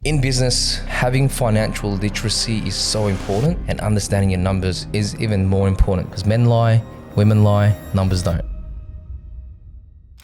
In business, having financial literacy is so important, and understanding your numbers is even more important because men lie, women lie, numbers don't.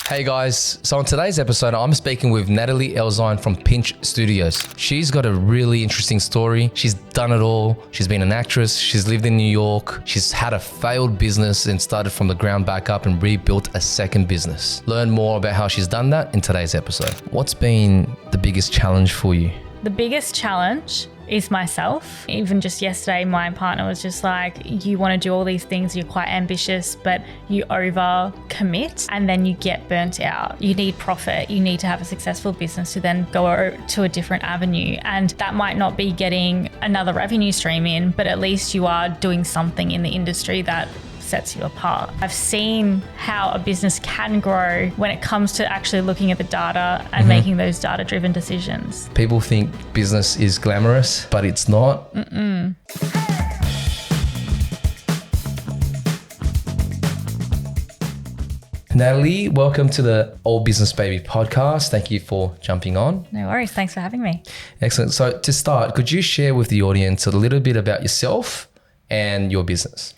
Hey guys, so on today's episode, I'm speaking with Nataleigh Elzein from Pinch Studios. She's got a really interesting story. She's done it all. She's been an actress. She's lived in New York. She's had a failed business and started from the ground back up and rebuilt a second business. Learn more about how she's done that in today's episode. What's been the biggest challenge for you? The biggest challenge is myself. Even just yesterday, my partner was just like, you want to do all these things, you're quite ambitious, but you over commit and then you get burnt out. You need profit. You need to have a successful business to then go to a different avenue. And that might not be getting another revenue stream in, but at least you are doing something in the industry that sets you apart. I've seen how a business can grow when it comes to actually looking at the data and making those data-driven decisions. People think business is glamorous, but it's not. Nataleigh, welcome to the All Business Baby podcast. Thank you for jumping on. No worries. Thanks for having me. Excellent. So to start, could you share with the audience a little bit about yourself and your business?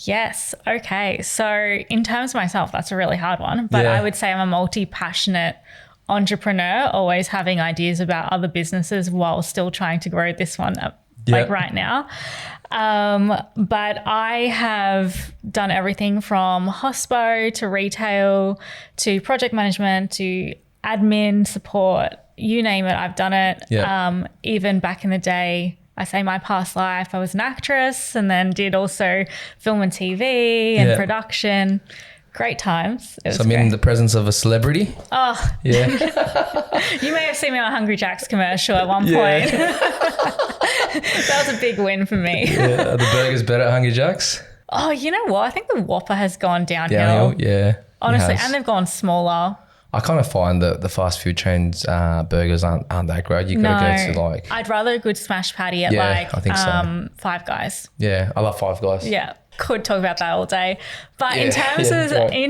Yes. Okay. So in terms of myself, that's a really hard one, but I would say I'm a multi-passionate entrepreneur, always having ideas about other businesses while still trying to grow this one like right now. But I have done everything from hospo to retail to project management to admin support, you name it, I've done it. Even back in the day, I say my past life, I was an actress and then did also film and TV and production. Great times. So I'm in the presence of a celebrity. Oh. Yeah. You may have seen me on a Hungry Jack's commercial at one point. That was a big win for me. Are the burgers better at Hungry Jack's? Oh, you know what? I think the Whopper has gone downhill. Yeah. Honestly, and they've gone smaller. I kind of find that the fast food chains burgers aren't that great. You got to go to like... I'd rather a good smash patty at I think so. Five Guys. Yeah, I love Five Guys. Yeah, could talk about that all day. But in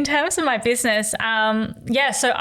terms of my business, so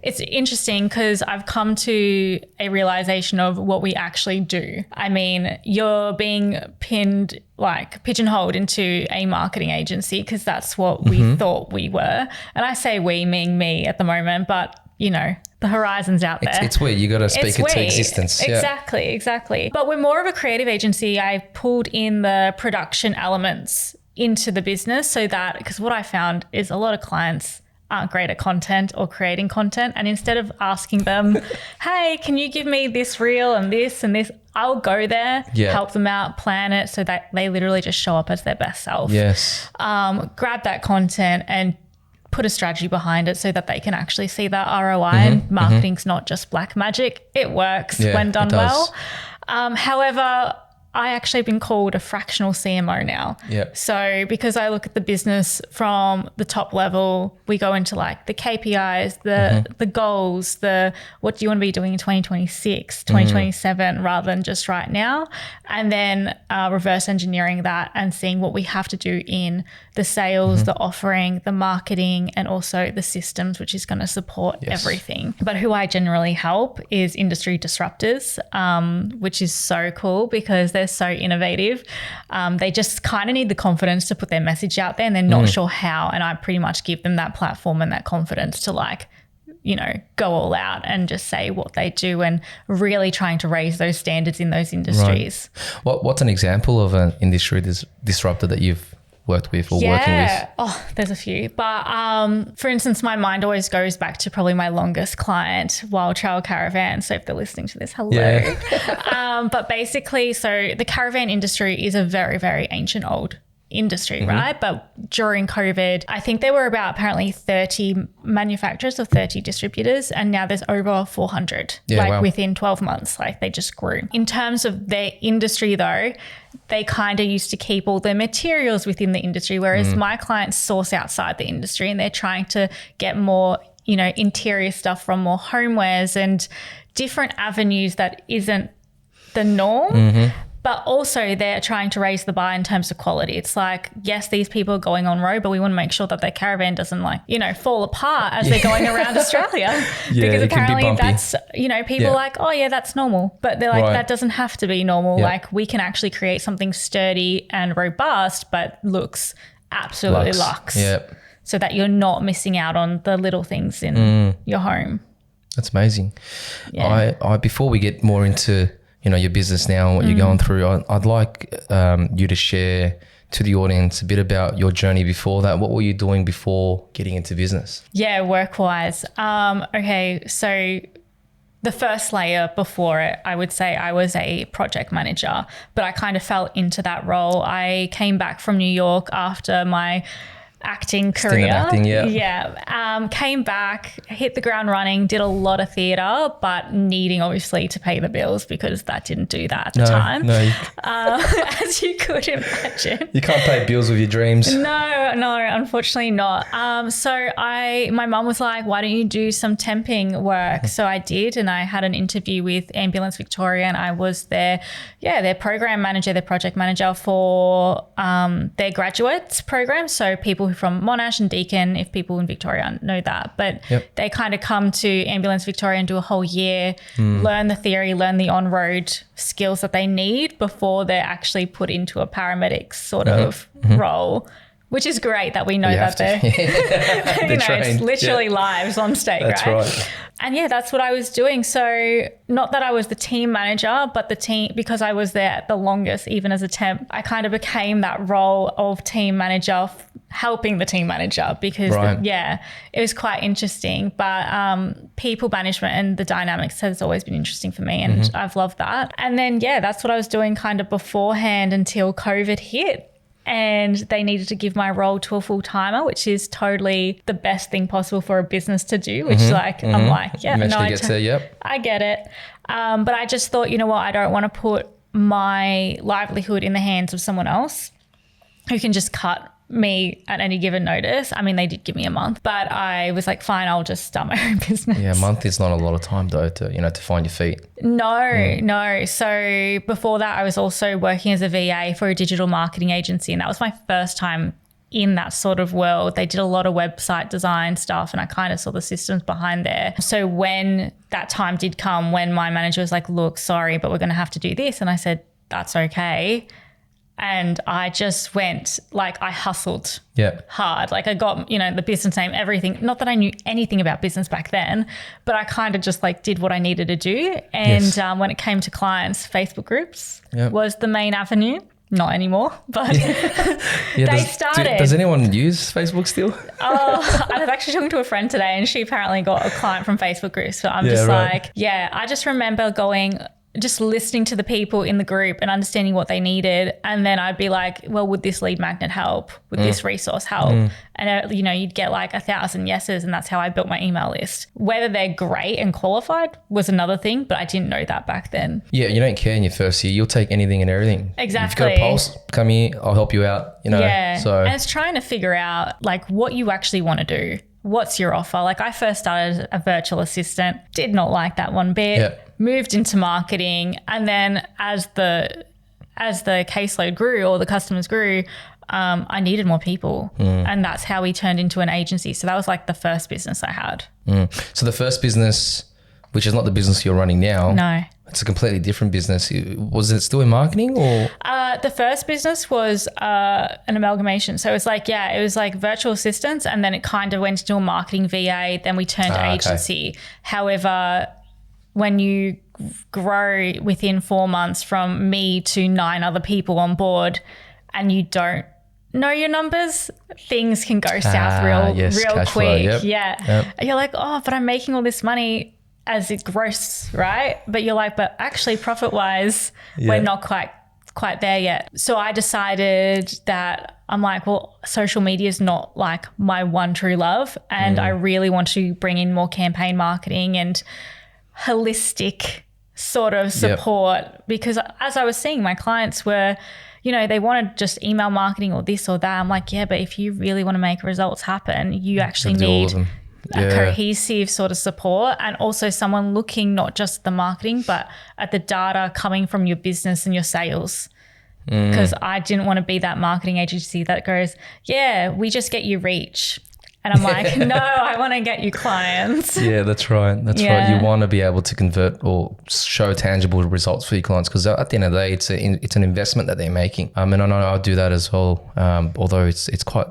it's interesting because I've come to a realization of what we actually do. I mean, you're being pigeonholed into a marketing agency because that's what we thought we were. And I say we, meaning me at the moment, but you know, the horizon's out there. It's we. You got to speak it to existence. Exactly. But we're more of a creative agency. I pulled in the production elements into the business so that, because what I found is a lot of clients aren't great at content or creating content. And instead of asking them, hey, can you give me this reel and this, I'll go there, help them out, plan it so that they literally just show up as their best self. Yes. Grab that content and put a strategy behind it so that they can actually see that ROI. And marketing's not just black magic. It works when done well. However, I actually have been called a fractional CMO now. So because I look at the business from the top level, we go into like the KPIs, the goals, the what do you want to be doing in 2026, 2027 rather than just right now. And then reverse engineering that and seeing what we have to do in the sales, the offering, the marketing, and also the systems, which is going to support everything. But who I generally help is industry disruptors, which is so cool because they're so innovative. They just kind of need the confidence to put their message out there and they're not sure how. And I pretty much give them that platform and that confidence to go all out and just say what they do and really trying to raise those standards in those industries. Right. What's an example of an industry disruptor that you've worked with or working with? Oh, there's a few. But for instance, my mind always goes back to probably my longest client, Wild Trail Caravan. So if they're listening to this, hello. Yeah. But basically, so the caravan industry is a very, very ancient old industry, right? But during COVID, I think there were about apparently 30 manufacturers or 30 distributors, and now there's over 400, within 12 months, they just grew. In terms of their industry though, they kind of used to keep all the materials within the industry, whereas my clients source outside the industry and they're trying to get more, interior stuff from more homewares and different avenues that isn't the norm. But also they're trying to raise the bar in terms of quality. It's like, yes, these people are going on road, but we want to make sure that their caravan doesn't fall apart as they're going around Australia. Because apparently that's, people are like, oh yeah, that's normal. But they're like, that doesn't have to be normal. Like we can actually create something sturdy and robust, but looks absolutely luxe. Yep. So that you're not missing out on the little things in your home. That's amazing. Yeah. I before we get more into your business now and what you're going through, I'd like you to share to the audience a bit about your journey before that. What were you doing before getting into business? Yeah, work-wise. Okay, so the first layer before it, I would say I was a project manager, but I kind of fell into that role. I came back from New York after my acting career. Came back, hit the ground running, did a lot of theatre, but needing obviously to pay the bills because that didn't do that at the time. No, as you could imagine. You can't pay bills with your dreams. No, unfortunately not. So my mum was like, why don't you do some temping work? So I did, and I had an interview with Ambulance Victoria, and I was their program manager, their project manager for their graduates program. So people from Monash and Deakin, if people in Victoria know that, but they kind of come to Ambulance Victoria and do a whole year, learn the theory, learn the on-road skills that they need before they're actually put into a paramedic sort of role, which is great that we know that they're, it's literally lives on stake, that's right? And that's what I was doing. So not that I was the team manager, but the team, because I was there the longest, even as a temp, I kind of became that role of team manager, helping the team manager because it was quite interesting. But people management and the dynamics has always been interesting for me, and I've loved that. And then, that's what I was doing kind of beforehand until COVID hit. And they needed to give my role to a full-timer, which is totally the best thing possible for a business to do, which I'm like, I get it. But I just thought, you know what, I don't want to put my livelihood in the hands of someone else who can just cut me at any given notice. I mean, they did give me a month, but I was like, fine, I'll just start my own business. Yeah, a month is not a lot of time though to find your feet. No. So before that, I was also working as a VA for a digital marketing agency, and that was my first time in that sort of world. They did a lot of website design stuff, and I kind of saw the systems behind there. So when that time did come, when my manager was like, look, sorry, but we're going to have to do this. And I said, that's okay. And I just went, I hustled hard. I got, the business name, everything. Not that I knew anything about business back then, but I kind of just did what I needed to do. And when it came to clients, Facebook groups was the main avenue. Not anymore, but they started. Does anyone use Facebook still? I was actually talking to a friend today, and she apparently got a client from Facebook groups. So I'm I just remember just listening to the people in the group and understanding what they needed. And then I'd be like, well, would this lead magnet help? Would this resource help? And, you'd get 1,000 yeses, and that's how I built my email list. Whether they're great and qualified was another thing, but I didn't know that back then. Yeah, you don't care in your first year. You'll take anything and everything. Exactly. If you've got a pulse, come here, I'll help you out, Yeah. So. And it's trying to figure out what you actually want to do. What's your offer? I first started as a virtual assistant, did not like that one bit, moved into marketing. And then as the caseload grew or the customers grew, I needed more people. And that's how we turned into an agency. So that was the first business I had. So the first business, which is not the business you're running now. No. It's a completely different business. Was it still in marketing or? The first business was an amalgamation. So it was it was virtual assistants, and then it kind of went into a marketing VA. Then we turned agency. Okay. However, when you grow within 4 months from me to 9 other people on board and you don't know your numbers, things can go south real quick. Flow, yep. And you're like, oh, but I'm making all this money as it's gross, right? But you're like, but actually profit-wise, we're not quite there yet. So I decided that I'm like, well, social media is not my one true love. And I really want to bring in more campaign marketing and holistic sort of support because as I was seeing, my clients were, they wanted just email marketing or this or that. I'm like, yeah, but if you really want to make results happen, you actually need a cohesive sort of support, and also someone looking not just at the marketing but at the data coming from your business and your sales. Because I didn't want to be that marketing agency that goes, yeah, we just get you reach. And I'm like, no, I want to get you clients. Yeah, that's right. That's right. You want to be able to convert or show tangible results for your clients, because at the end of the day, it's an investment that they're making. And I know I do that as well. Although it's quite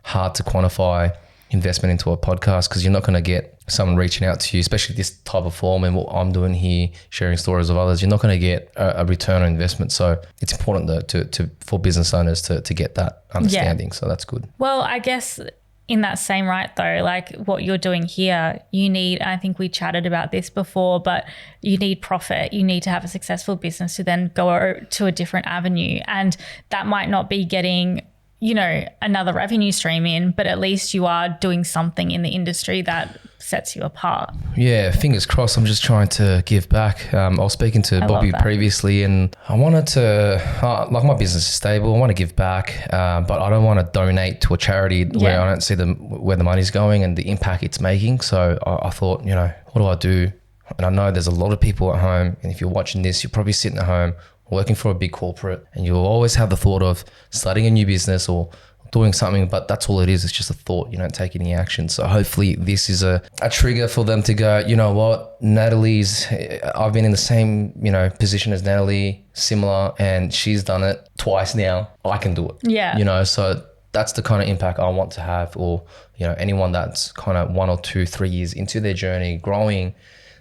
hard to quantify investment into a podcast, because you're not going to get someone reaching out to you, especially this type of form and what I'm doing here, sharing stories of others. You're not going to get a return on investment. So it's important for business owners to get that understanding. Yeah. So that's good. Well, I guess in that same right though, like what you're doing here, you need, I think we chatted about this before, but you need profit. You need to have a successful business to then go to a different avenue. And that might not be getting, another revenue stream in, but at least you are doing something in the industry that sets you apart. Yeah, fingers crossed. I'm just trying to give back. I was speaking to Bobby previously, and I wanted to, like, my business is stable. I want to give back, but I don't want to donate to a charity where I don't see where the money's going and the impact it's making. So I thought, what do I do? And I know there's a lot of people at home, and if you're watching this, you're probably sitting at home working for a big corporate, and you'll always have the thought of starting a new business or doing something, but that's all it is. It's just a thought. You don't take any action. So hopefully this is a trigger for them to go, you know what, I've been in the same, position as Nataleigh, similar, and she's done it twice now. I can do it. Yeah. So that's the kind of impact I want to have, or, anyone that's kind of 1 or 2, 3 years into their journey, growing,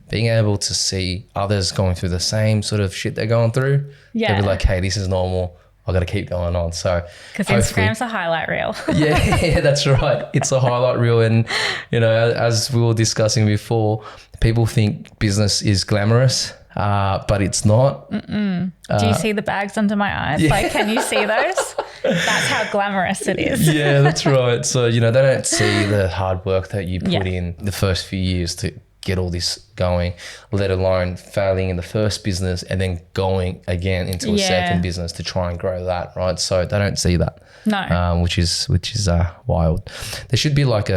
being able to see others going through the same sort of shit they're going through. Yeah. They'll be like, hey, this is normal. I got to keep going on. So because Instagram's a highlight reel. yeah, that's right. It's a highlight reel. And, as we were discussing before, people think business is glamorous, but it's not. Do you see the bags under my eyes? Yeah. Like, can you see those? That's how glamorous it is. Yeah, that's right. So, they don't see the hard work that you put in the first few years to get all this going, let alone failing in the first business and then going again into a second business to try and grow that, right? So they don't see that. No. Which is wild. There should be like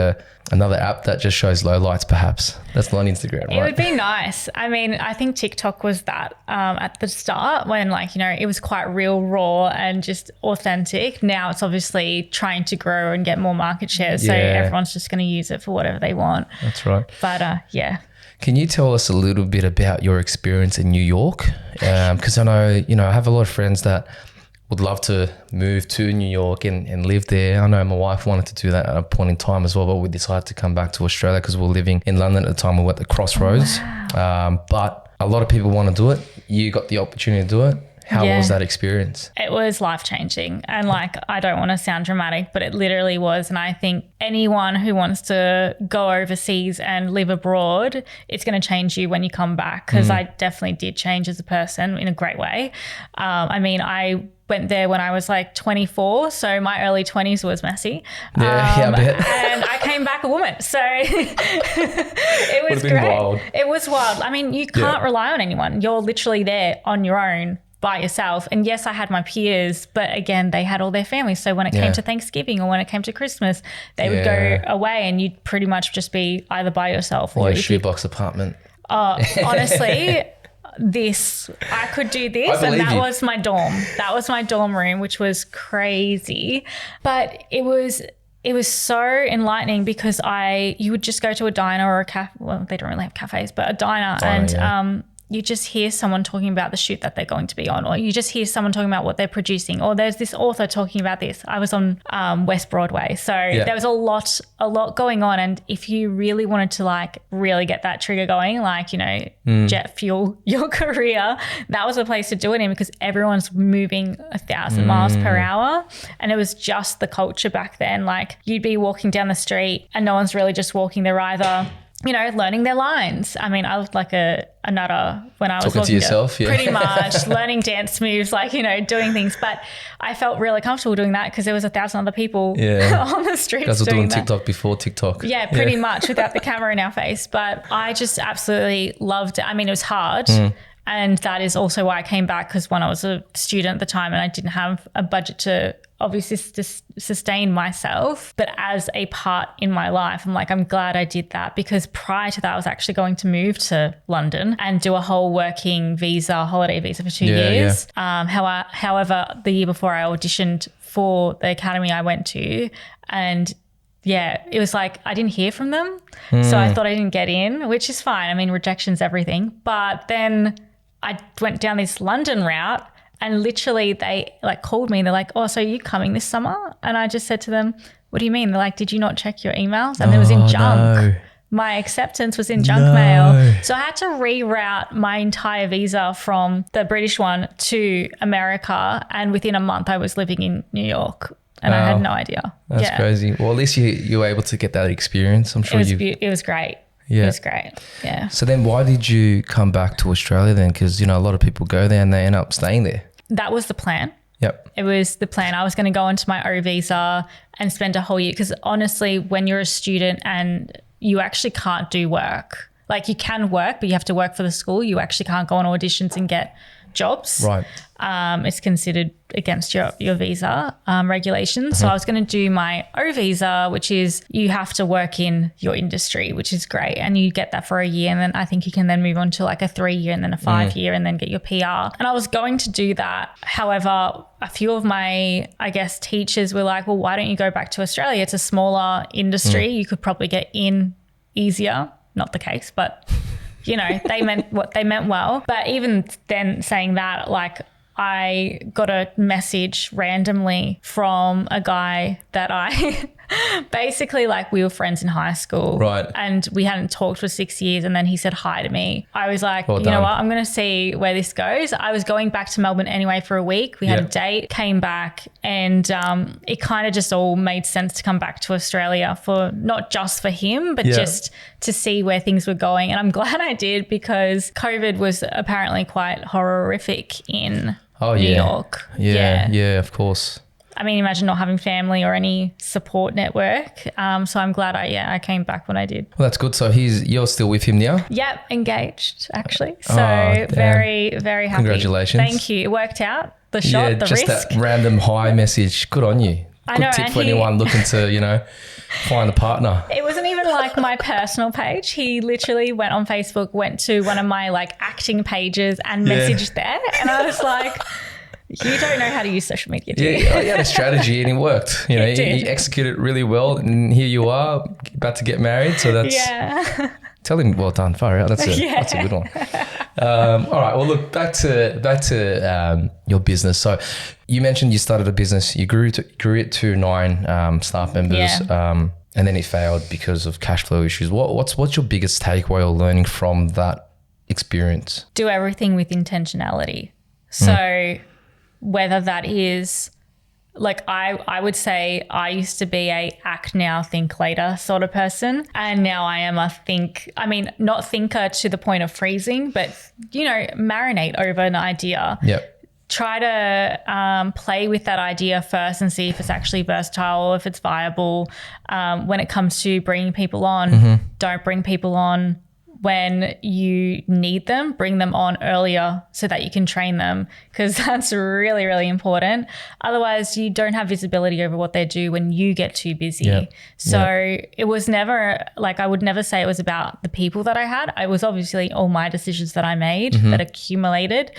another app that just shows lowlights, perhaps. That's not Instagram, right? It would be nice. I mean, I think TikTok was that at the start when, it was quite real, raw and just authentic. Now it's obviously trying to grow and get more market share. So everyone's just going to use it for whatever they want. That's right. But yeah. Can you tell us a little bit about your experience in New York? Because I know, I have a lot of friends that would love to move to New York and live there. I know my wife wanted to do that at a point in time as well, but we decided to come back to Australia because we were living in London at the time. We were at the crossroads. Wow. But a lot of people want to do it. You got the opportunity to do it. How was that experience? It was life-changing. And I don't want to sound dramatic, but it literally was. And I think anyone who wants to go overseas and live abroad, it's going to change you when you come back, because I definitely did change as a person in a great way. I went there when I was 24, so my early 20s was messy. I bet. And I came back a woman, so it was great. Wild. It was wild. I mean, you can't rely on anyone. You're literally there on your own by yourself. And yes, I had my peers, but again, they had all their families. So when it came to Thanksgiving or when it came to Christmas, they would go away and you'd pretty much just be either by yourself or a shoebox apartment. Honestly, I could do this, and that was my dorm. That was my dorm room, which was crazy. But it was so enlightening because you would just go to a diner or a cafe. Well, they don't really have cafes, but a diner and you just hear someone talking about the shoot that they're going to be on, or you just hear someone talking about what they're producing, or there's this author talking about this. I was on West Broadway, so there was a lot going on. And if you really wanted to really get that trigger going, jet fuel your career, that was a place to do it in, because everyone's moving 1,000 miles per hour. And it was just the culture back then. You'd be walking down the street and no one's really just walking there either. Learning their lines. I mean, I looked like a nutter when I was talking to yourself, pretty much learning dance moves, doing things. But I felt really comfortable doing that because there was 1,000 other people on the streets. Guys were doing that. TikTok before TikTok. Yeah, pretty much without the camera in our face. But I just absolutely loved it. I mean, it was hard. And that is also why I came back, because when I was a student at the time and I didn't have a budget to obviously sustain myself, but as a part in my life. I'm like, I'm glad I did that, because prior to that, I was actually going to move to London and do a whole working visa, holiday visa for 2 years. Yeah. However, the year before I auditioned for the academy I went to, and yeah, it was like I didn't hear from them. So I thought I didn't get in, which is fine. I mean, rejection's everything. But then I went down this London route, and literally they like called me. They're like, oh, so are you coming this summer? And I just said to them, what do you mean? They're like, did you not check your emails? And it was in junk. No. My acceptance was in junk mail. So I had to reroute my entire visa from the British one to America. And within a month I was living in New York. And I had no idea. That's crazy. Well, at least you were able to get that experience. I'm sure it was great. Yeah. It was great. Yeah. So then why did you come back to Australia then? Because, a lot of people go there and they end up staying there. That was the plan. Yep. It was the plan. I was going to go into my O visa and spend a whole year, because honestly, when you're a student and you actually can't do work, like you can work, but you have to work for the school. You actually can't go on auditions and get jobs. Right. It's considered against your visa regulations. So I was going to do my O visa, which is you have to work in your industry, which is great. And you get that for a year. And then I think you can then move on to like a 3-year and then a 5-year and then get your PR. And I was going to do that. However, a few of my, I guess, teachers were like, well, why don't you go back to Australia? It's a smaller industry. You could probably get in easier. Not the case, but they meant what they meant well. But even then saying that, like I got a message randomly from a guy that I basically, like, we were friends in high school. Right. And we hadn't talked for 6 years. And then he said hi to me. I was like, you know what? I'm going to see where this goes. I was going back to Melbourne anyway for a week. We had a date, came back, and it kind of just all made sense to come back to Australia for not just for him, but just to see where things were going. And I'm glad I did, because COVID was apparently quite horrific in New York. Yeah, of course. I mean, imagine not having family or any support network. So I'm glad I came back when I did. Well, that's good. So you're still with him now? Yep, engaged actually. So very, very happy. Congratulations. Thank you. It worked out. The shot, the risk. Just that random hi message. Good on you. Good tip for anyone looking to, find a partner. It wasn't even like my personal page. He literally went on Facebook, went to one of my like acting pages and messaged there. And I was like, you don't know how to use social media, do you? Yeah, he had a strategy and it worked. He executed it really well, and here you are about to get married. So that's tell him well done. Far out. That's a good one. All right. Well, look, back to your business. So you mentioned you started a business. You grew it to 9 staff members, and then it failed because of cash flow issues. What's your biggest takeaway or learning from that experience? Do everything with intentionality. So whether that is, like, I would say I used to be a act now, think later sort of person. And now I am not thinker to the point of freezing, but, marinate over an idea. Yep. Try to play with that idea first and see if it's actually versatile or if it's viable. When it comes to bringing people on, don't bring people on when you need them. Bring them on earlier so that you can train them, because that's really, really important. Otherwise, you don't have visibility over what they do when you get too busy. So it was never like, I would never say it was about the people that I had. It was obviously all my decisions that I made that accumulated.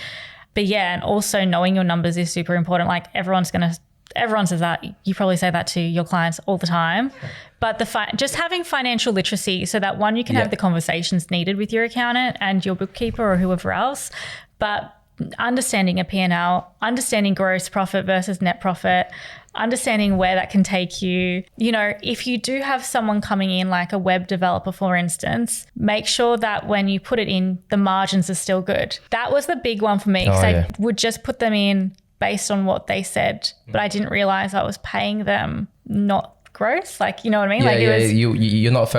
But and also knowing your numbers is super important. Like everyone says that. You probably say that to your clients all the time. But just having financial literacy so that, one, you can have the conversations needed with your accountant and your bookkeeper or whoever else, but understanding a P&L, understanding gross profit versus net profit, understanding where that can take you. If you do have someone coming in, like a web developer, for instance, make sure that when you put it in, the margins are still good. That was the big one for me, because I would just put them in based on what they said, but I didn't realize I was paying them not gross. Like, you know what I mean? You're not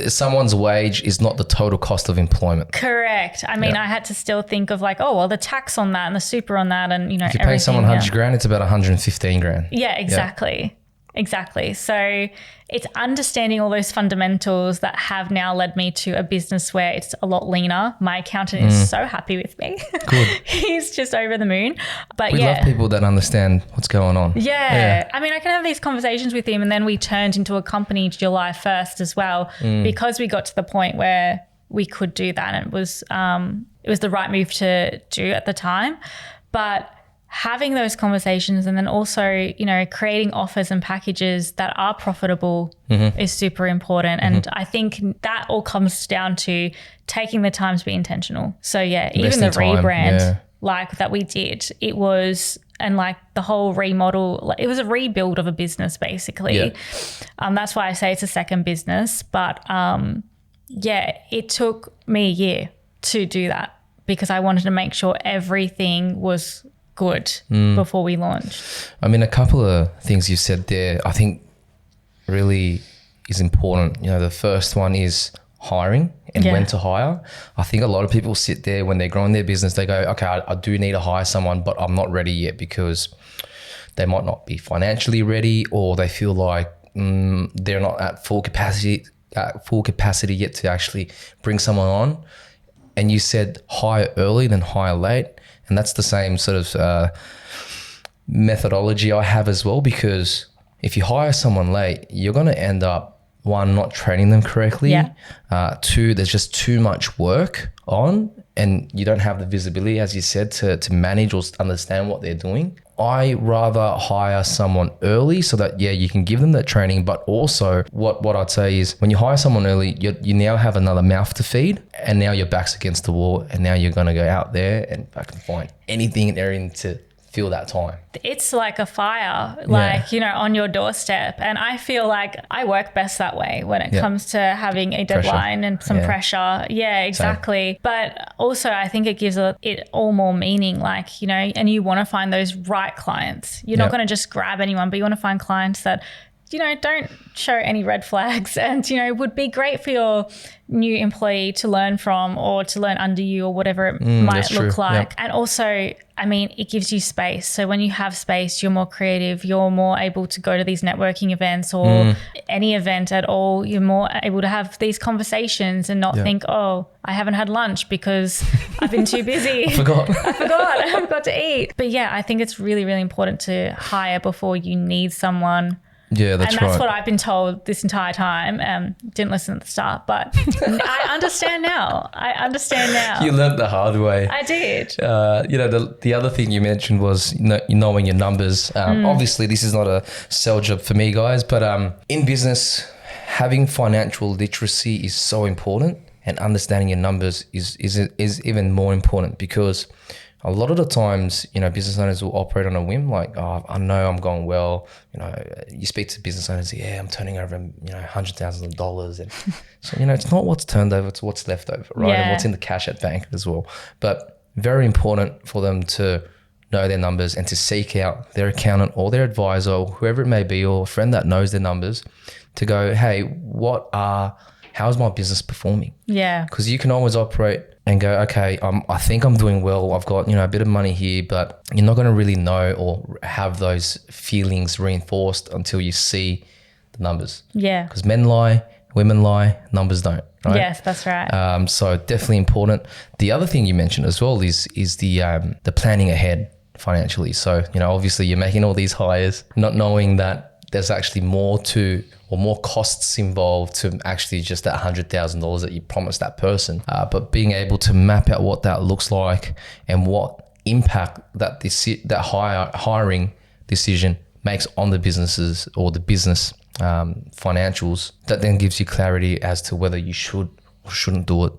someone's wage is not the total cost of employment. Correct. I mean, I had to still think of like, the tax on that and the super on that, and if you pay someone $100,000, it's about $115,000. Yeah, exactly. Exactly. So it's understanding all those fundamentals that have now led me to a business where it's a lot leaner. My accountant is so happy with me. Good. He's just over the moon. But We love people that understand what's going on. Yeah. I mean, I can have these conversations with him, and then we turned into a company July 1st as well, because we got to the point where we could do that, and it was the right move to do at the time. But having those conversations, and then also, creating offers and packages that are profitable is super important. And I think that all comes down to taking the time to be intentional. So even the rebrand like that we did, it was, and like the whole remodel, it was a rebuild of a business basically. Yeah. That's why I say it's a second business. But it took me a year to do that, because I wanted to make sure everything was good before we launched. I mean, a couple of things you said there, I think really is important. The first one is hiring and when to hire. I think a lot of people sit there when they're growing their business, they go, okay, I do need to hire someone, but I'm not ready yet, because they might not be financially ready, or they feel like they're not at full capacity yet to actually bring someone on. And you said hire early than hire late. And that's the same sort of methodology I have as well, because if you hire someone late, you're going to end up, one, not training them correctly. Two, there's just too much work on, and you don't have the visibility, as you said, to manage or understand what they're doing. I rather hire someone early so that, you can give them that training. But also what I'd say is, when you hire someone early, you now have another mouth to feed, and now your back's against the wall, and now you're going to go out there and fucking find anything in there to fill that time. It's like a fire, on your doorstep. And I feel like I work best that way when it comes to having a deadline and some pressure. Yeah, exactly. Same. But also I think it gives it all more meaning, and you want to find those right clients. You're not going to just grab anyone, but you want to find clients that, don't show any red flags, and, would be great for your new employee to learn from, or to learn under you, or whatever it might look like. Yep. And also, I mean, it gives you space. So when you have space, you're more creative, you're more able to go to these networking events, or any event at all. You're more able to have these conversations and not think, oh, I haven't had lunch because I've been too busy. I forgot. I forgot to eat. But I think it's really, really important to hire before you need someone. Yeah, that's right. And that's what I've been told this entire time. Didn't listen at the start, but I understand now. You learned the hard way. I did. The other thing you mentioned was knowing your numbers. Obviously, this is not a sell job for me, guys, but in business, having financial literacy is so important, and understanding your numbers is even more important, because a lot of the times, business owners will operate on a whim, like, oh, I know I'm going well. You speak to business owners, I'm turning over, $100,000. And so, it's not what's turned over, it's what's left over, right? And what's in the cash at bank as well. But very important for them to know their numbers, and to seek out their accountant or their advisor, or whoever it may be, or a friend that knows their numbers, to go, hey, how's my business performing? Yeah. Because you can always operate and go, okay, I think I'm doing well. I've got, a bit of money here, but you're not going to really know or have those feelings reinforced until you see the numbers. Yeah. Because men lie, women lie, numbers don't. Right? Yes, that's right. So definitely important. The other thing you mentioned as well is the planning ahead financially. So, obviously you're making all these hires, not knowing that there's actually more costs involved to actually just that $100,000 that you promised that person. But being able to map out what that looks like, and what impact that hiring decision makes on the businesses, or the business financials, that then gives you clarity as to whether you should or shouldn't do it.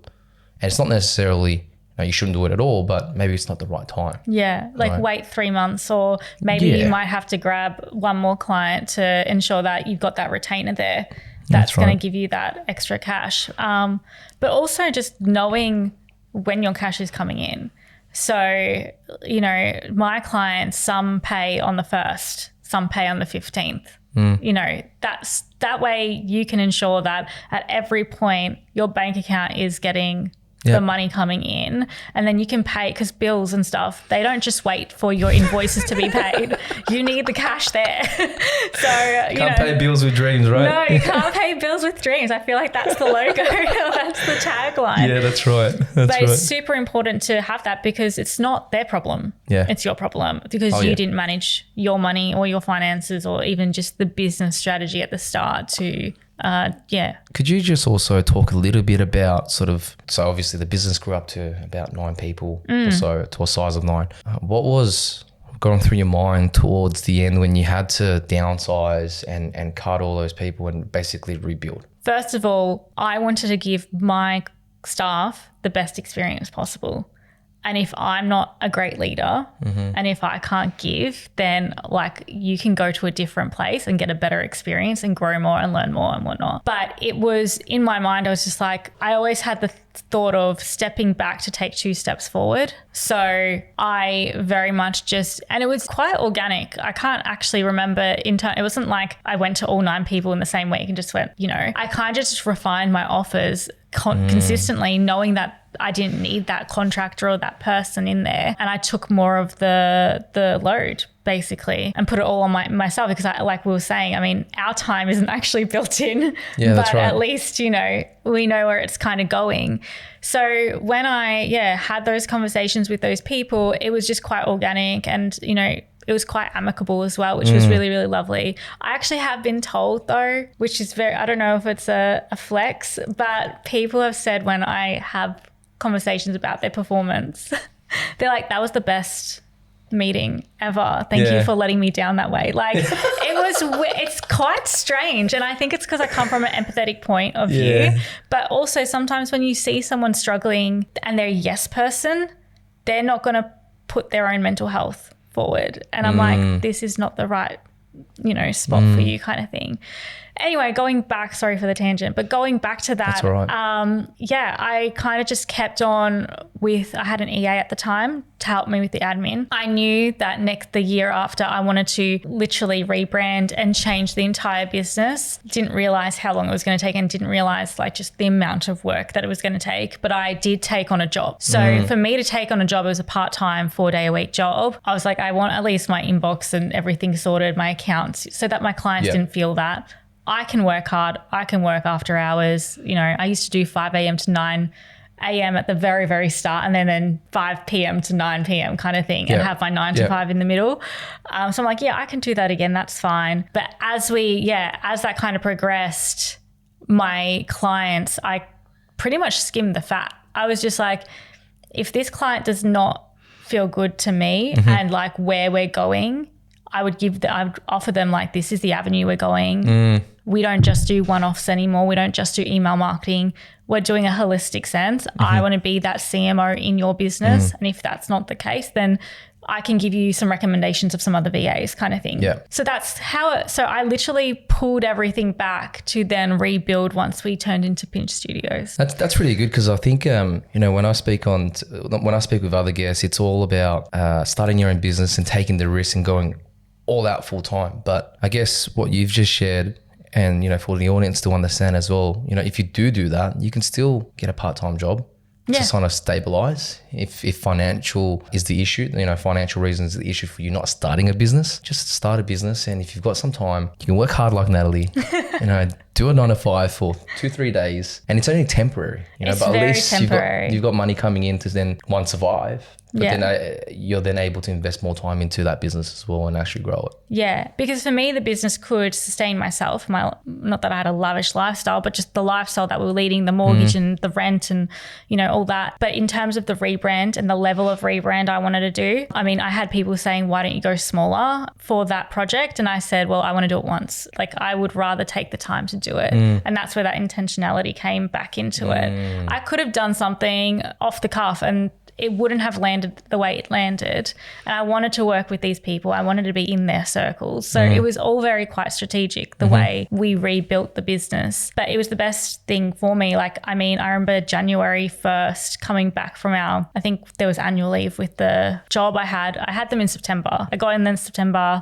And it's not necessarily you shouldn't do it at all, but maybe it's not the right time. Yeah, wait 3 months, or maybe you might have to grab one more client to ensure that you've got that retainer there. That's going to give you that extra cash. But also just knowing when your cash is coming in. So, my clients, some pay on the 1st, some pay on the 15th. That way you can ensure that at every point your bank account is getting the money coming in, and then you can pay, because bills and stuff, they don't just wait for your invoices to be paid. You need the cash there. So you can't pay bills with dreams, right? No, you can't pay bills with dreams. I feel like that's the logo. That's the tagline. Yeah, that's right. But it's super important to have that, because it's not their problem. Yeah. It's your problem, because you didn't manage your money or your finances, or even just the business strategy at the start to Could you just also talk a little bit about so obviously the business grew up to about 9 people or so, to a size of 9. What was going through your mind towards the end when you had to downsize and cut all those people and basically rebuild? First of all, I wanted to give my staff the best experience possible. And if I'm not a great leader and if I can't give, then you can go to a different place and get a better experience and grow more and learn more and whatnot. But it was in my mind, I was just I always had the thought of stepping back to take 2 steps forward. So I very much and it was quite organic. I can't actually remember it wasn't like I went to all 9 people in the same week and just went, I kind of just refined my offers consistently, knowing that I didn't need that contractor or that person in there. And I took more of the load basically and put it all on myself, because like we were saying, our time isn't actually built in, but at least, we know where it's kind of going. So when I, had those conversations with those people, it was just quite organic, and, it was quite amicable as well, which was really, really lovely. I actually have been told though, which is I don't know if it's a flex, but people have said when I have conversations about their performance, they're like, that was the best meeting ever. Thank you for letting me down that way. It's quite strange. And I think it's because I come from an empathetic point of view, but also sometimes when you see someone struggling and they're a yes person, they're not going to put their own mental health forward. And I'm like, this is not the right, spot for you, kind of thing. Anyway, going back, sorry for the tangent, but going back to that, that's all right. I kind of just kept on I had an EA at the time to help me with the admin. I knew that the year after, I wanted to literally rebrand and change the entire business. Didn't realize how long it was going to take, and didn't realize just the amount of work that it was going to take, but I did take on a job. So for me to take on a job, it was a part-time 4-day-a-week job. I was like, I want at least my inbox and everything sorted, my accounts, so that my clients didn't feel that. I can work hard. I can work after hours. I used to do 5 a.m. to 9 a.m. at the very, very start, and then 5 p.m. to 9 p.m. kind of thing, and have my 9 to 5 in the middle. So I'm like, I can do that again. That's fine. But as that kind of progressed, my clients, I pretty much skimmed the fat. I was just like, if this client does not feel good to me and where we're going, I would offer them this is the avenue we're going. We don't just do one-offs anymore. We don't just do email marketing. We're doing a holistic sense. I want to be that CMO in your business. And if that's not the case, then I can give you some recommendations of some other VAs, kind of thing. Yeah. So that's so I literally pulled everything back to then rebuild once we turned into Pinch Studios. That's really good, because I think, when I speak with other guests, it's all about starting your own business and taking the risk and going all out full time. But I guess what you've just shared, and for the audience to understand as well, if you do that, you can still get a part-time job to kind of stabilize. If financial is the issue, financial reasons is the issue for you not starting a business, just start a business. And if you've got some time, you can work hard like Nataleigh, do a 9 to 5 for 2-3 days, and it's only temporary, it's but very at least temporary. you've got money coming in to then survive. But then you're then able to invest more time into that business as well and actually grow it. Yeah, because for me, the business could sustain myself. Not that I had a lavish lifestyle, but just the lifestyle that we were leading, the mortgage and the rent and, all that. But in terms of the rebrand and the level of rebrand I wanted to do, I had people saying, why don't you go smaller for that project? And I said, well, I want to do it once. I would rather take the time to do it. And that's where that intentionality came back into it. I could have done something off the cuff and it wouldn't have landed the way it landed. And I wanted to work with these people. I wanted to be in their circles. So it was all very quite strategic, the way we rebuilt the business. But it was the best thing for me. I remember January 1st coming back from I think there was annual leave with the job I had. I had them in September. I got in then September,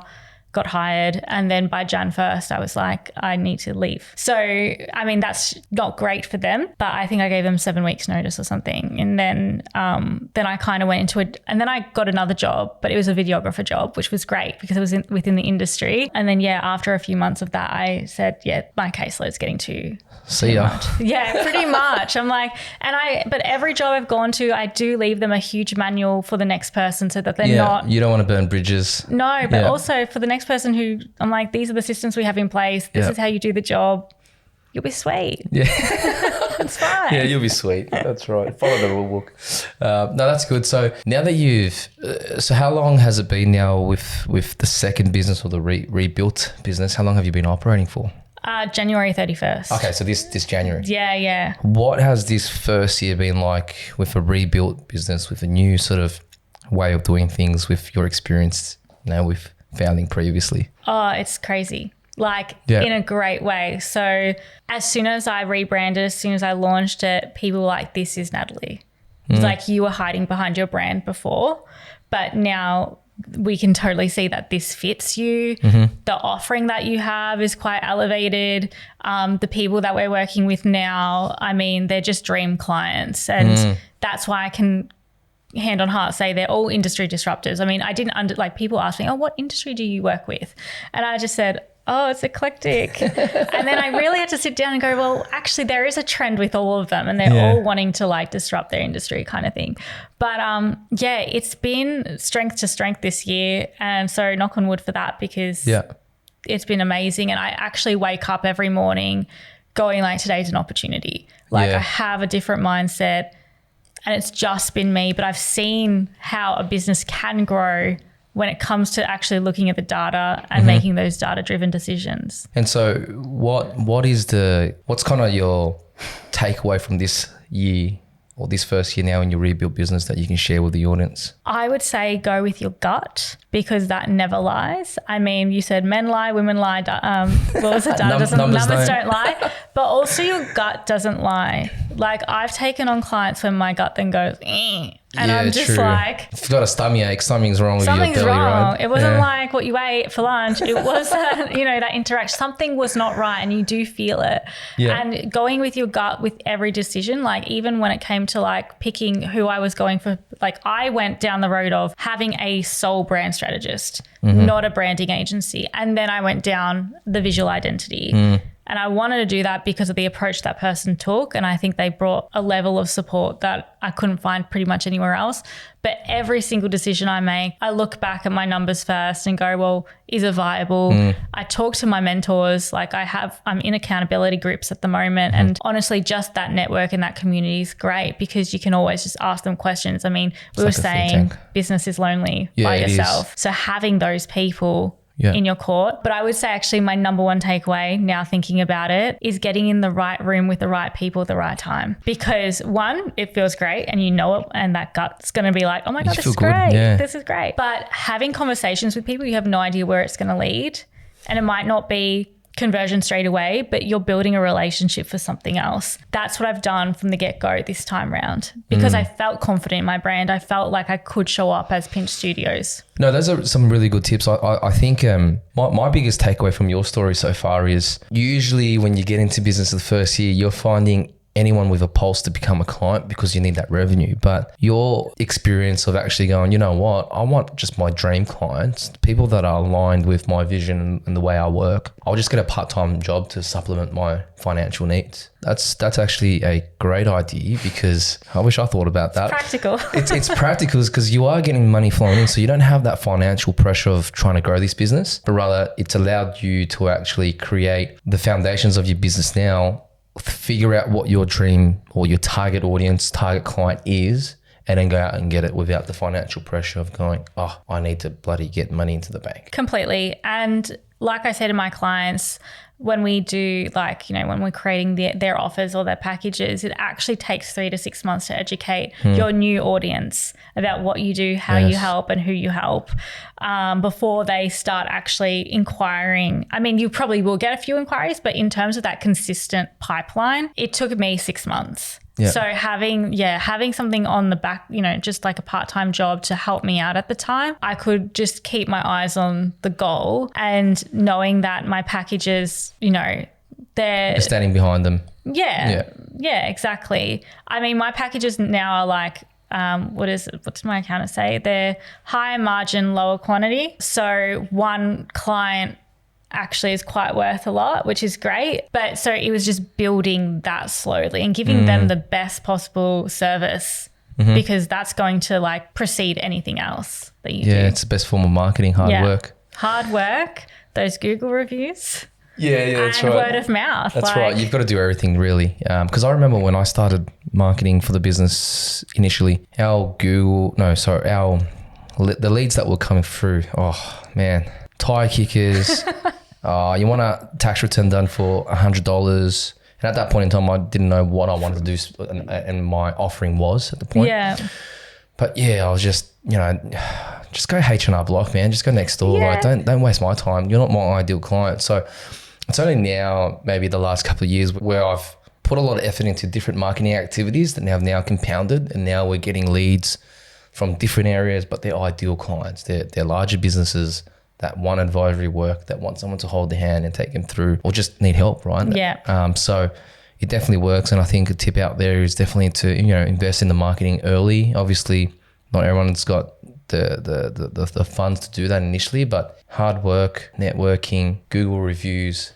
got hired. And then by Jan 1st, I was like, I need to leave. So, I mean, that's not great for them, but I think I gave them 7 weeks notice or something. And then I kind of went into it, and then I got another job, but it was a videographer job, which was great because it was within the industry. And then, after a few months of that, I said, my caseload's getting too much. Yeah, pretty much. I'm like, but every job I've gone to, I do leave them a huge manual for the next person so that they're not. You don't want to burn bridges. No, but also for the next person who I'm like, these are the systems we have in place. This is how you do the job. You'll be sweet. Yeah. It's fine. Yeah, you'll be sweet. That's right. Follow the rule book. No, that's good. So now that so how long has it been now with the second business or the rebuilt business? How long have you been operating for? January 31st. Okay, so this January. Yeah. What has this first year been like with a rebuilt business, with a new sort of way of doing things, with your experience now with founding previously? Oh, it's crazy. In a great way. So as soon as I rebranded, as soon as I launched it, people were like, this is Nataleigh. It's like you were hiding behind your brand before, but now we can totally see that this fits you. The offering that you have is quite elevated. The people that we're working with now, I mean, they're just dream clients. And that's why I can hand on heart say they're all industry disruptors. I mean, I didn't people ask me, oh, what industry do you work with? And I just said, oh, it's eclectic. And then I really had to sit down and go, well, actually there is a trend with all of them and they're all wanting to disrupt their industry kind of thing. But it's been strength to strength this year. And so knock on wood for that, because it's been amazing. And I actually wake up every morning going today's an opportunity. I have a different mindset, and it's just been me, but I've seen how a business can grow when it comes to actually looking at the data and making those data-driven decisions. And so what's kind of your takeaway from this year or this first year now in your rebuilt business that you can share with the audience? I would say go with your gut, because that never lies. I mean, you said men lie, women lie. What was it? Numbers don't lie. But also your gut doesn't lie. I've taken on clients when my gut then goes, eh. And I'm just true. If you've got a stomach ache, something's wrong with your belly, right? It wasn't like what you ate for lunch. It was that, that interaction. Something was not right, and you do feel it. Yeah. And going with your gut with every decision, even when it came to picking who I was going for, I went down the road of having a sole brand strategist, not a branding agency. And then I went down the visual identity. And I wanted to do that because of the approach that person took. And I think they brought a level of support that I couldn't find pretty much anywhere else. But every single decision I make, I look back at my numbers first and go, well, is it viable? I talk to my mentors. I'm in accountability groups at the moment. And honestly, just that network and that community is great, because you can always just ask them questions. I mean, we were saying business is lonely by yourself. So having those people in your court. But I would say actually my number one takeaway now thinking about it is getting in the right room with the right people at the right time. Because one, it feels great and you know it, and that gut's going to be like, oh my God, this is great. This is great. But having conversations with people, you have no idea where it's going to lead. And it might not be conversion straight away, but you're building a relationship for something else. That's what I've done from the get-go this time round, because I felt confident in my brand. I felt like I could show up as Pinch Studios. No, those are some really good tips. I think my biggest takeaway from your story so far is usually when you get into business the first year, you're finding anyone with a pulse to become a client because you need that revenue. But your experience of actually going, you know what, I want just my dream clients, people that are aligned with my vision and the way I work. I'll just get a part-time job to supplement my financial needs. That's actually a great idea, because I wish I thought about that. Practical. It's practical because you are getting money flowing in, so you don't have that financial pressure of trying to grow this business, but rather it's allowed you to actually create the foundations of your business now, figure out what your dream or your target audience, target client is, and then go out and get it without the financial pressure of going, oh, I need to bloody get money into the bank. Completely. And like I say to my clients, when we do when we're creating their offers or their packages, it actually takes 3 to 6 months to educate your new audience about what you do, how you help and who you help, before they start actually inquiring. I mean, you probably will get a few inquiries, but in terms of that consistent pipeline, it took me 6 months. Yeah. So having something on the back, just like a part-time job to help me out at the time, I could just keep my eyes on the goal and knowing that my packages, they're standing behind them. Yeah, exactly. I mean, my packages now are like, what's my accountant say? They're higher margin, lower quantity. So one client actually is quite worth a lot, which is great. But so it was just building that slowly and giving them the best possible service, because that's going to like precede anything else that you do. Yeah, it's the best form of marketing, hard work. Hard work, those Google reviews. Yeah, that's and right. word of mouth. That's right. You've got to do everything really. Because I remember when I started marketing for the business initially, the leads that were coming through, oh man, tire kickers. You want a tax return done for $100. And at that point in time, I didn't know what I wanted to do and my offering was at the point. Yeah. But yeah, I was just, just go H&R Block, man. Just go next door. Yeah. Like, don't waste my time. You're not my ideal client. So it's only now, maybe the last couple of years, where I've put a lot of effort into different marketing activities that have now compounded, and now we're getting leads from different areas, but they're ideal clients. They're larger businesses that want advisory work, that want someone to hold their hand and take them through, or just need help, right? Yeah. So it definitely works. And I think a tip out there is definitely to, invest in the marketing early. Obviously, not everyone's got the funds to do that initially, but hard work, networking, Google reviews,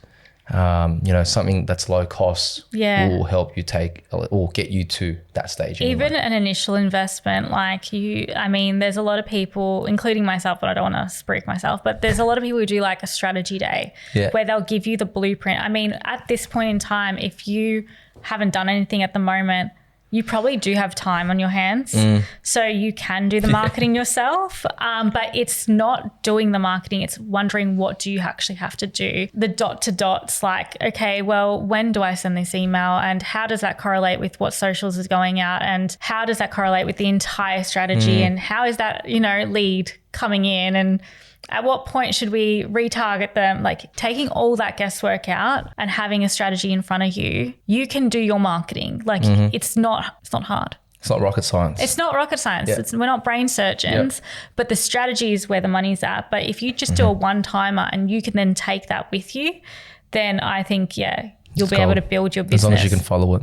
something that's low cost will help you get you to that stage. Even anyway. an initial investment, there's a lot of people, including myself, but I don't want to speak myself, but there's a lot of people who do like a strategy day where they'll give you the blueprint. I mean, at this point in time, if you haven't done anything at the moment, you probably do have time on your hands. So you can do the marketing yourself, but it's not doing the marketing. It's wondering, what do you actually have to do? The dot to dots, like, okay, well, when do I send this email? And how does that correlate with what socials is going out? And how does that correlate with the entire strategy? And how is that, lead coming in? And at what point should we retarget them? Like, taking all that guesswork out and having a strategy in front of you, you can do your marketing. Like it's not hard. It's not rocket science. It's not rocket science. Yeah. We're not brain surgeons, but the strategy is where the money's at. But if you just do a one-timer and you can then take that with you, then I think, you'll be able to build your business. As long as you can follow it.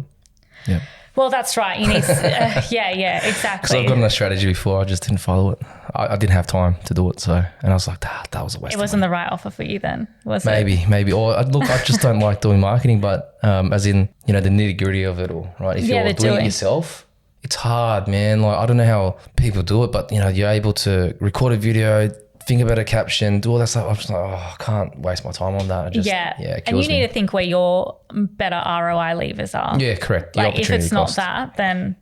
Yeah. Well, that's right. You need, exactly. Because I've gotten a strategy before, I just didn't follow it. I didn't have time to do it, and I was like, that was a waste. It wasn't the right offer for you then, was it? Maybe. Or I just don't like doing marketing, but as in, the nitty gritty of it all, right? If you're doing it yourself, it's hard, man. Like, I don't know how people do it, but you're able to record a video, think about a caption, do all that stuff. I'm just like, I can't waste my time on that. It and kills you need to think where your better ROI levers are. Yeah, correct. Like, if it's not that, then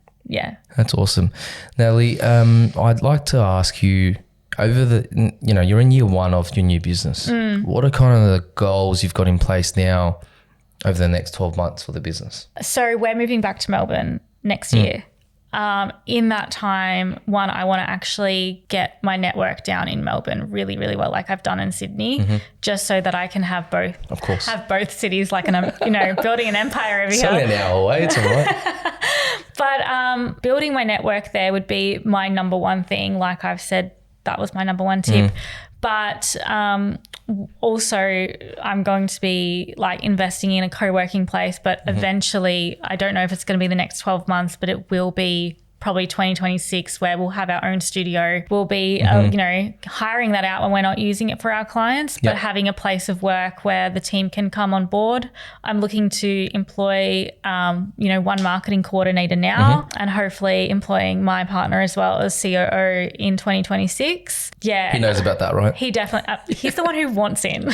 That's awesome. Nataleigh, I'd like to ask you, over you're in year one of your new business. What are kind of the goals you've got in place now over the next 12 months for the business? So we're moving back to Melbourne next year. In that time, I want to actually get my network down in Melbourne really, really well, like I've done in Sydney, just so that I can have both. Of course. Have both cities, like building an empire over here. It's only an hour away. It's all right. But building my network there would be my number one thing. Like I've said, that was my number one tip. But also I'm going to be like investing in a co-working place, but eventually, I don't know if it's going to be the next 12 months, but it will be probably 2026, where we'll have our own studio. We'll be, hiring that out when we're not using it for our clients, but having a place of work where the team can come on board. I'm looking to employ, one marketing coordinator now, and hopefully employing my partner as well as COO in 2026. Yeah. He knows about that, right? He definitely, he's the one who wants in.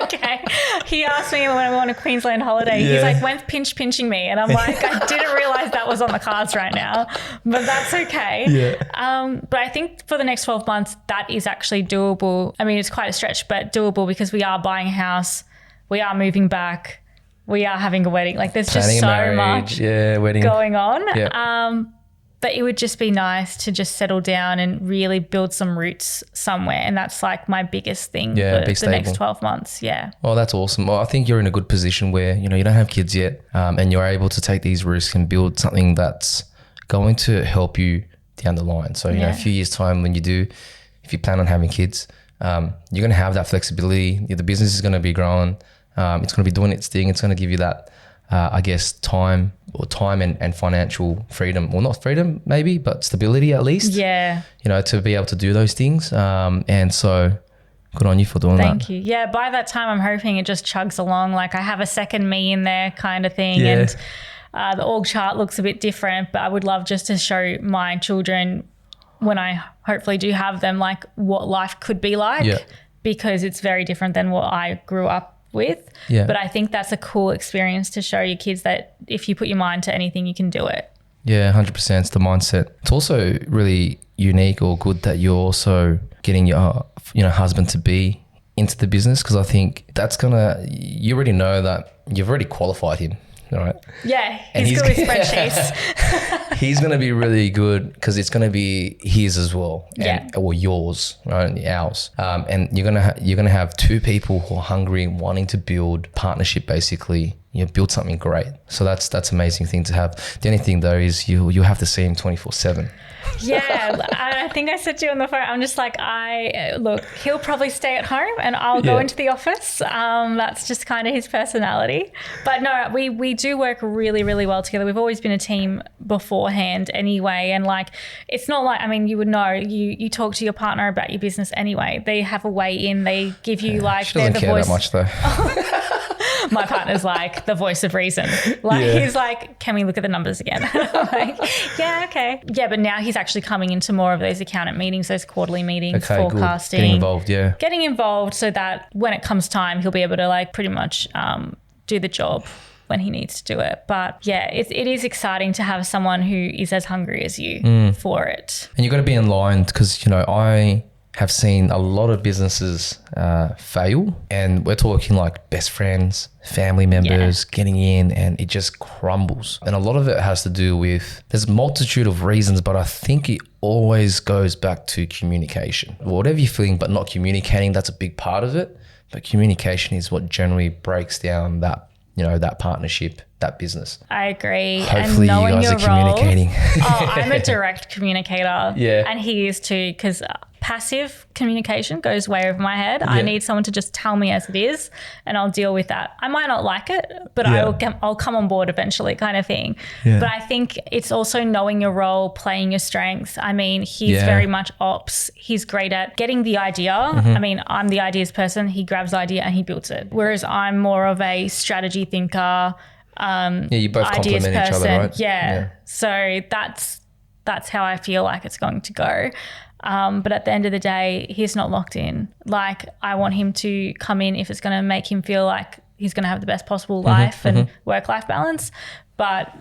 Okay. He asked me when we went on a Queensland holiday, he's like, when's pinching me? And I'm like, I didn't realize that was on the cards right now. But that's okay. Yeah. But I think for the next 12 months, that is actually doable. I mean, it's quite a stretch, but doable, because we are buying a house, we are moving back, we are having a wedding. Like, there's planning just so much wedding going on. Yeah. But it would just be nice to just settle down and really build some roots somewhere. And that's like my biggest thing for the next 12 months. Yeah. Well, that's awesome. Well, I think you're in a good position where, you know, you don't have kids yet, and you're able to take these risks and build something that's going to help you down the line. So, you know, a few years time when you do, if you plan on having kids, you're going to have that flexibility. The business is going to be growing. It's going to be doing its thing. It's going to give you that, I guess, time and financial freedom. Well, not freedom maybe, but stability at least. Yeah. You know, to be able to do those things. And so good on you for doing that. Thank you. Yeah, by that time, I'm hoping it just chugs along. Like I have a second me in there kind of thing. Yeah. And the org chart looks a bit different, but I would love just to show my children when I hopefully do have them, like what life could be like, because it's very different than what I grew up with. Yeah. But I think that's a cool experience to show your kids that if you put your mind to anything, you can do it. Yeah, 100%. It's the mindset. It's also really unique or good that you're also getting your, you know, husband to be into the business, because I think that's you already know that you've already qualified him. Right. Yeah, he's good with spreadsheets. He's going to be really good because it's going to be his as well, or yours, right? And ours. And you're going to have two people who are hungry and wanting to build partnership, basically. You know, build something great. So that's an amazing thing to have. The only thing though is you have to see him 24/7. Yeah, I think I said to you on the phone, I'm just like, look, he'll probably stay at home and I'll go into the office. That's just kind of his personality. But no, we do work really, really well together. We've always been a team beforehand anyway. And like, it's not like, I mean, you would know, you talk to your partner about your business anyway. They have a way in, they give you like, she doesn't they're the care voice. that much though. My partner's like the voice of reason. Like he's like, can we look at the numbers again? I'm like, yeah, okay. Yeah, but now he's actually coming into more of those accountant meetings, those quarterly meetings, forecasting. Good. Getting involved, so that when it comes time, he'll be able to like pretty much do the job when he needs to do it. But yeah, it is exciting to have someone who is as hungry as you for it. And you've got to be in line because, you know, I have seen a lot of businesses fail, and we're talking like best friends, family members getting in, and it just crumbles. And a lot of it has to do with, there's a multitude of reasons, but I think it always goes back to communication. Whatever you're feeling but not communicating, that's a big part of it. But communication is what generally breaks down that, you know, that partnership, that business. I agree. Hopefully and knowing you guys your are communicating. I'm a direct communicator. Yeah. And he is too, because passive communication goes way over my head. I need someone to just tell me as it is, and I'll deal with that. I might not like it, but I'll come on board eventually, kind of thing. Yeah. But I think it's also knowing your role, playing your strengths. I mean, he's very much ops. He's great at getting the idea. I mean, I'm the ideas person. He grabs the idea and he builds it. Whereas I'm more of a strategy thinker. You both complement each other, right? Yeah. So that's how I feel like it's going to go. But at the end of the day, he's not locked in. Like, I want him to come in if it's going to make him feel like he's going to have the best possible life and work-life balance. But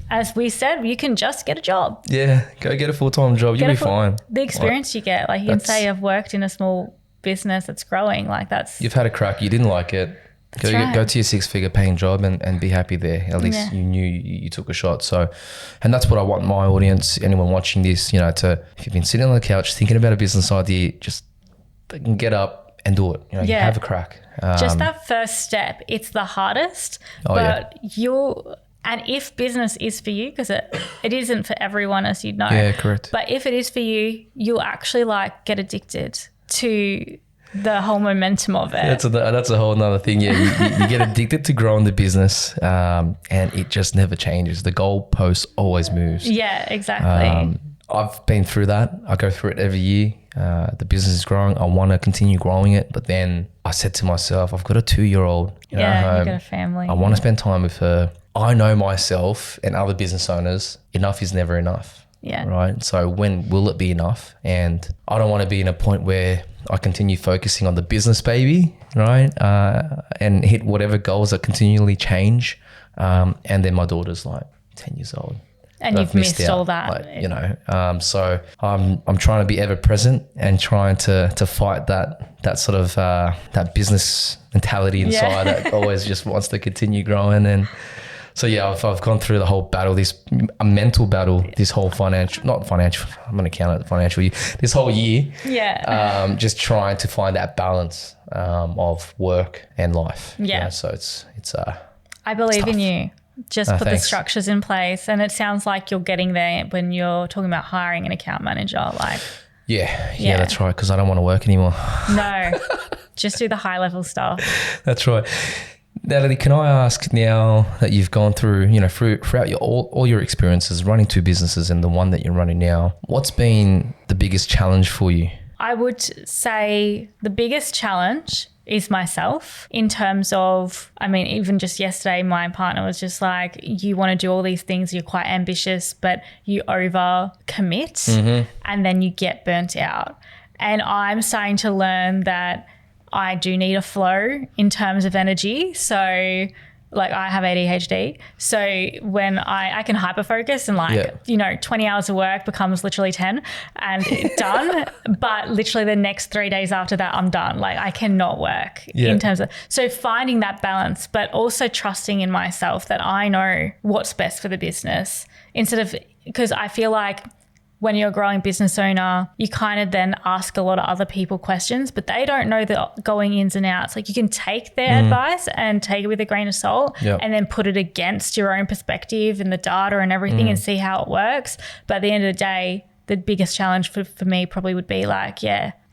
as we said, you can just get a job. Yeah, go get a full-time job. You'll be fine. The experience you get, like you can say, I've worked in a small business that's growing. Like that's... You've had a crack. You didn't like it. Go to your 6-figure paying job and be happy there. At least you knew you took a shot. So, and that's what I want my audience, anyone watching this, you know, if you've been sitting on the couch thinking about a business idea, just get up and do it. You know, have a crack. Just that first step, it's the hardest, and if business is for you, because it isn't for everyone, as you know. Yeah, correct. But if it is for you, you'll actually like get addicted to the whole momentum of it. That's a whole nother thing. Yeah, you get addicted to growing the business, and it just never changes. The goalpost always moves. Yeah, exactly. I've been through that. I go through it every year. The business is growing. I want to continue growing it, but then I said to myself, I've got a 2-year-old. You got a family. I want to spend time with her. I know myself and other business owners. Enough is never enough. Yeah. Right. So when will it be enough? And I don't want to be in a point where I continue focusing on the business baby, right? And hit whatever goals that continually change. And then my daughter's like 10 years old. And you've missed all that. Like, you know, so I'm trying to be ever present and trying to fight that sort of that business mentality inside that always just wants to continue growing. And So yeah, I've gone through the whole battle, a mental battle, this whole I'm going to count it financial year, this whole year. Yeah. Just trying to find that balance of work and life. Yeah. You know, so it's I believe tough. in you. Just put thanks. the structures in place. And it sounds like you're getting there when you're talking about hiring an account manager. Like, yeah, that's right. Because I don't want to work anymore. No, just do the high level stuff. That's right. Nataleigh, can I ask, now that you've gone through, throughout all your experiences running two businesses and the one that you're running now, what's been the biggest challenge for you? I would say the biggest challenge is myself, in terms of, even just yesterday, my partner was just like, you want to do all these things, you're quite ambitious, but you over commit and then you get burnt out. And I'm starting to learn that I do need a flow in terms of energy. So like, I have ADHD. So when I can hyper focus and 20 hours of work becomes literally 10 and done. But literally the next 3 days after that, I'm done. Like, I cannot work in terms of, so finding that balance, but also trusting in myself that I know what's best for the business, instead of, because I feel like when you're a growing business owner, you kind of then ask a lot of other people questions, but they don't know the going ins and outs. Like, you can take their advice and take it with a grain of salt and then put it against your own perspective and the data and everything and see how it works. But at the end of the day, the biggest challenge for me probably would be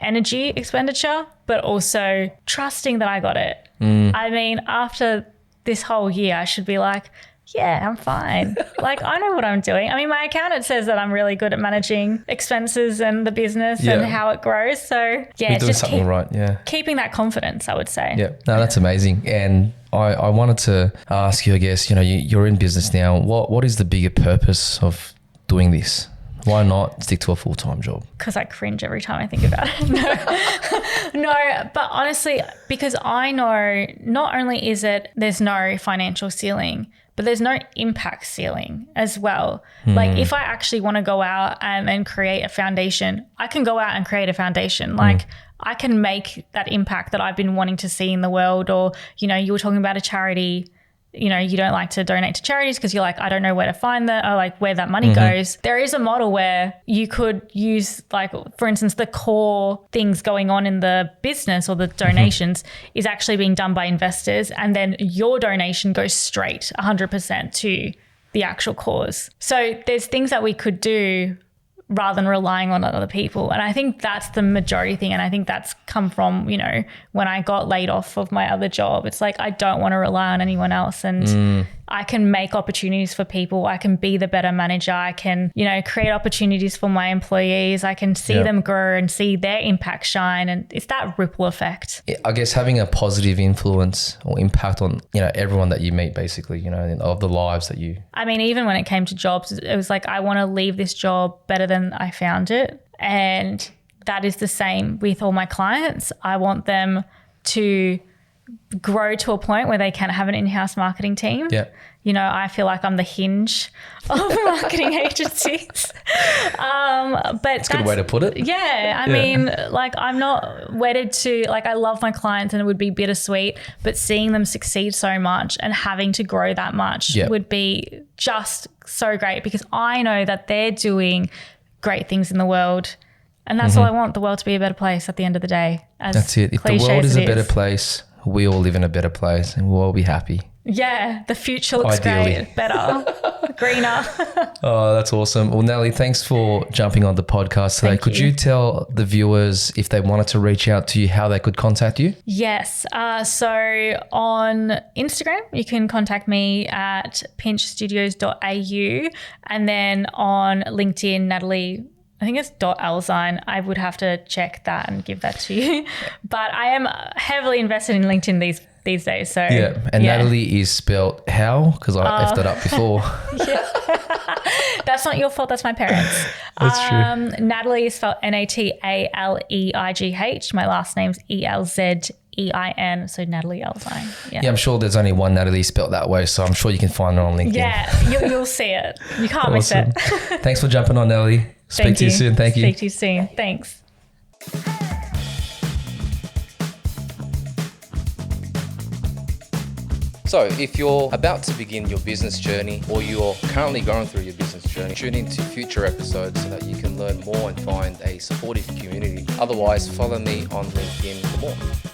energy expenditure, but also trusting that I got it. After this whole year, I should be like, yeah, I'm fine. Like, I know what I'm doing. My accountant says that I'm really good at managing expenses and the business and how it grows. So you're doing something right. Yeah. Keeping that confidence, I would say. Yeah. No, that's amazing. And I wanted to ask you, I guess, you're in business now. What is the bigger purpose of doing this? Why not stick to a full-time job? Because I cringe every time I think about it. No, but honestly, because I know not only is it, there's no financial ceiling, but there's no impact ceiling as well. Like, if I actually want to go out and create a foundation, I can go out and create a foundation. Like, I can make that impact that I've been wanting to see in the world. Or, you were talking about a charity. You don't like to donate to charities because you're like, I don't know where to find that, or like where that money goes. There is a model where you could use, like, for instance, the core things going on in the business or the donations is actually being done by investors. And then your donation goes straight 100% to the actual cause. So there's things that we could do rather than relying on other people. And I think that's the majority thing. And I think that's come from, when I got laid off of my other job, it's like, I don't want to rely on anyone else. And I can make opportunities for people. I can be the better manager. I can, create opportunities for my employees. I can see them grow and see their impact shine. And it's that ripple effect. I guess having a positive influence or impact on, everyone that you meet, basically, of the lives that you... even when it came to jobs, it was like, I want to leave this job better than I found it. And that is the same with all my clients. I want them to grow to a point where they can have an in-house marketing team. Yeah. I feel like I'm the Hinge of marketing agencies. But that's a good way to put it. Yeah. I mean, like, I'm not wedded to, like, I love my clients and it would be bittersweet, but seeing them succeed so much and having to grow that much would be just so great, because I know that they're doing great things in the world. And that's all I want, the world to be a better place at the end of the day. That's it. If the world is a better place, we all live in a better place and we'll all be happy. Yeah, the future looks great, better, greener. Oh, that's awesome. Well, Nataleigh, thanks for jumping on the podcast today. Could you tell the viewers, if they wanted to reach out to you, how they could contact you? Yes. So on Instagram, you can contact me at pinchstudios.au, and then on LinkedIn, Nataleigh, I think it's .Elzein. I would have to check that and give that to you. But I am heavily invested in LinkedIn these days. So Nataleigh is spelled how? Because I effed it up before. That's not your fault. That's my parents. That's true. Nataleigh is spelled Nataleigh. My last name's Elzein. So Nataleigh Elzein. Yeah, I'm sure there's only one Nataleigh spelled that way, so I'm sure you can find her on LinkedIn. Yeah, you'll see it. You can't miss it. Thanks for jumping on, Nataleigh. Speak to you soon. Thank you. Speak to you soon. Thanks. So if you're about to begin your business journey or you're currently going through your business journey, tune into future episodes so that you can learn more and find a supportive community. Otherwise, follow me on LinkedIn for more.